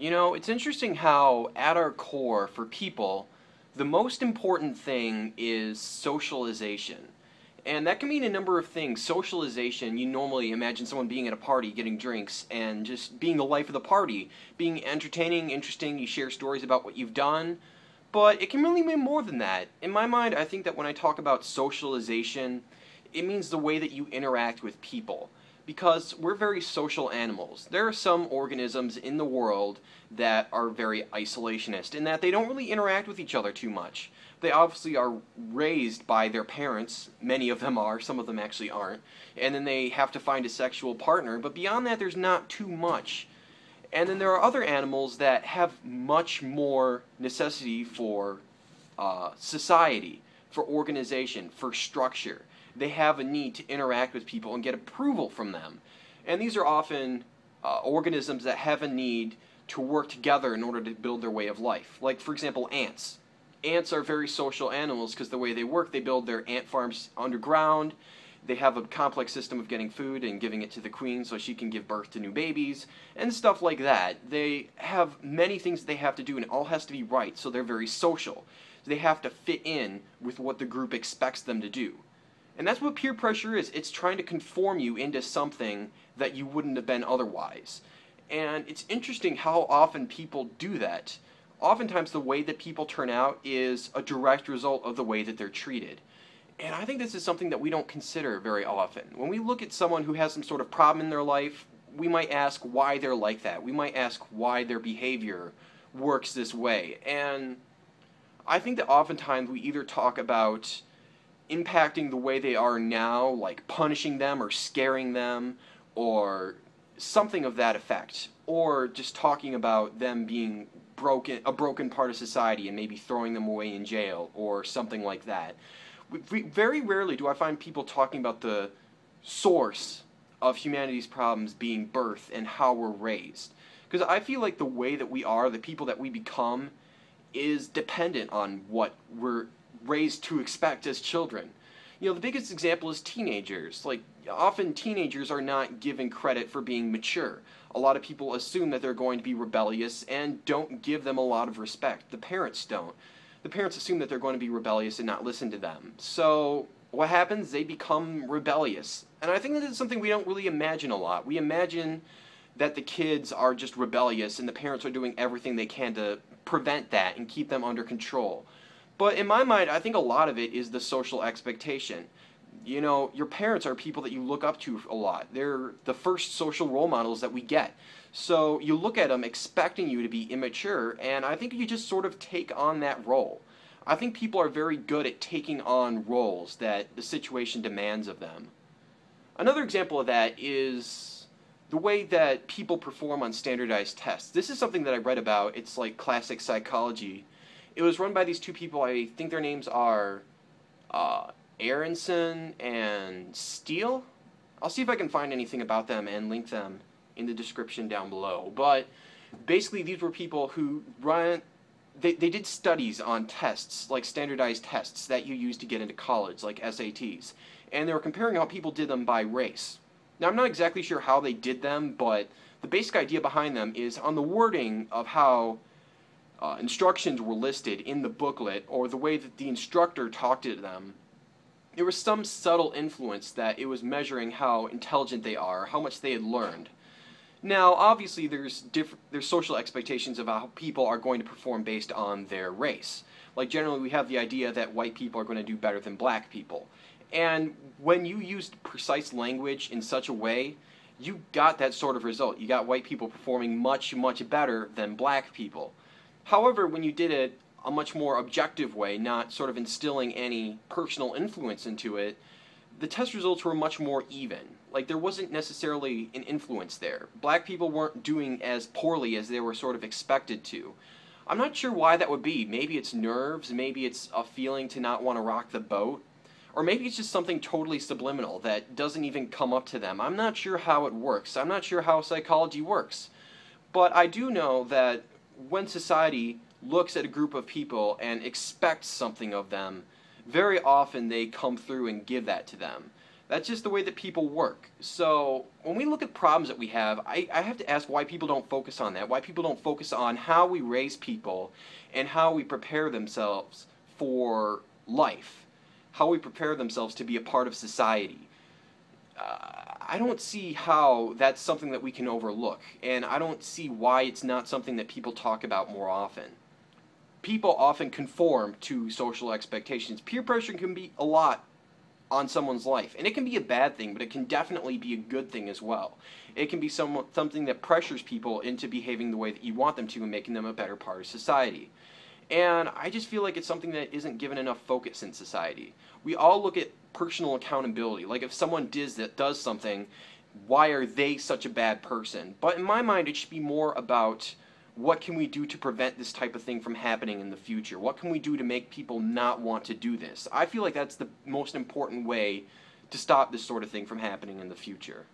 You know, it's interesting how, at our core, for people, the most important thing is socialization. And that can mean a number of things. Socialization, you normally imagine someone being at a party, getting drinks, and just being the life of the party, being entertaining, interesting, you share stories about what you've done. But it can really mean more than that. In my mind, I think that when I talk about socialization, it means the way that you interact with people. Because we're very social animals. There are some organisms in the world that are very isolationist, in that they don't really interact with each other too much. They obviously are raised by their parents, many of them are, some of them actually aren't, and then they have to find a sexual partner, but beyond that there's not too much. And then there are other animals that have much more necessity for society, for organization, for structure. They have a need to interact with people and get approval from them. And these are often organisms that have a need to work together in order to build their way of life. Like, for example, ants. Ants are very social animals because the way they work, they build their ant farms underground. They have a complex system of getting food and giving it to the queen so she can give birth to new babies and stuff like that. They have many things that they have to do, and it all has to be right, so they're very social. They have to fit in with what the group expects them to do. And that's what peer pressure is. It's trying to conform you into something that you wouldn't have been otherwise. And it's interesting how often people do that. Oftentimes the way that people turn out is a direct result of the way that they're treated. And I think this is something that we don't consider very often. When we look at someone who has some sort of problem in their life, we might ask why they're like that. We might ask why their behavior works this way. And I think that oftentimes we either talk about impacting the way they are now, like punishing them or scaring them, or something of that effect, or just talking about them being a broken part of society and maybe throwing them away in jail or something like that. Very rarely do I find people talking about the source of humanity's problems being birth and how we're raised. Because I feel like the way that we are, the people that we become, is dependent on what we're raised to expect as children. You know, the biggest example is teenagers. Like, often teenagers are not given credit for being mature. A lot of people assume that they're going to be rebellious and don't give them a lot of respect. The parents don't. The parents assume that they're going to be rebellious and not listen to them. So what happens? They become rebellious. And I think that is something we don't really imagine a lot. We imagine that the kids are just rebellious and the parents are doing everything they can to prevent that and keep them under control. But in my mind, I think a lot of it is the social expectation. You know, your parents are people that you look up to a lot. They're the first social role models that we get. So you look at them expecting you to be immature, and I think you just sort of take on that role. I think people are very good at taking on roles that the situation demands of them. Another example of that is the way that people perform on standardized tests. This is something that I read about. It's like classic psychology. It was run by these two people. I think their names are Aronson and Steele. I'll see if I can find anything about them and link them in the description down below. But basically these were people who they did studies on tests, like standardized tests that you use to get into college, like SATs. And they were comparing how people did them by race. Now, I'm not exactly sure how they did them, but the basic idea behind them is on the wording of how instructions were listed in the booklet, or the way that the instructor talked to them, there was some subtle influence that it was measuring how intelligent they are, how much they had learned. Now, obviously, there's social expectations of how people are going to perform based on their race. Like, generally, we have the idea that white people are going to do better than black people. And when you used precise language in such a way, you got that sort of result. You got white people performing much, much better than black people. However, when you did it a much more objective way, not sort of instilling any personal influence into it, the test results were much more even. Like, there wasn't necessarily an influence there. Black people weren't doing as poorly as they were sort of expected to. I'm not sure why that would be. Maybe it's nerves, maybe it's a feeling to not want to rock the boat, or maybe it's just something totally subliminal that doesn't even come up to them. I'm not sure how it works. I'm not sure how psychology works. But I do know that when society looks at a group of people and expects something of them, very often they come through and give that to them. That's just the way that people work. So when we look at problems that we have, I have to ask why people don't focus on that, why people don't focus on how we raise people and how we prepare themselves for life, how we prepare themselves to be a part of society. I don't see how that's something that we can overlook, and I don't see why it's not something that people talk about more often. People often conform to social expectations. Peer pressure can be a lot on someone's life, and it can be a bad thing, but it can definitely be a good thing as well. It can be something that pressures people into behaving the way that you want them to and making them a better part of society. And I just feel like it's something that isn't given enough focus in society. We all look at personal accountability. Like if someone does something, why are they such a bad person? But in my mind, it should be more about what can we do to prevent this type of thing from happening in the future? What can we do to make people not want to do this? I feel like that's the most important way to stop this sort of thing from happening in the future.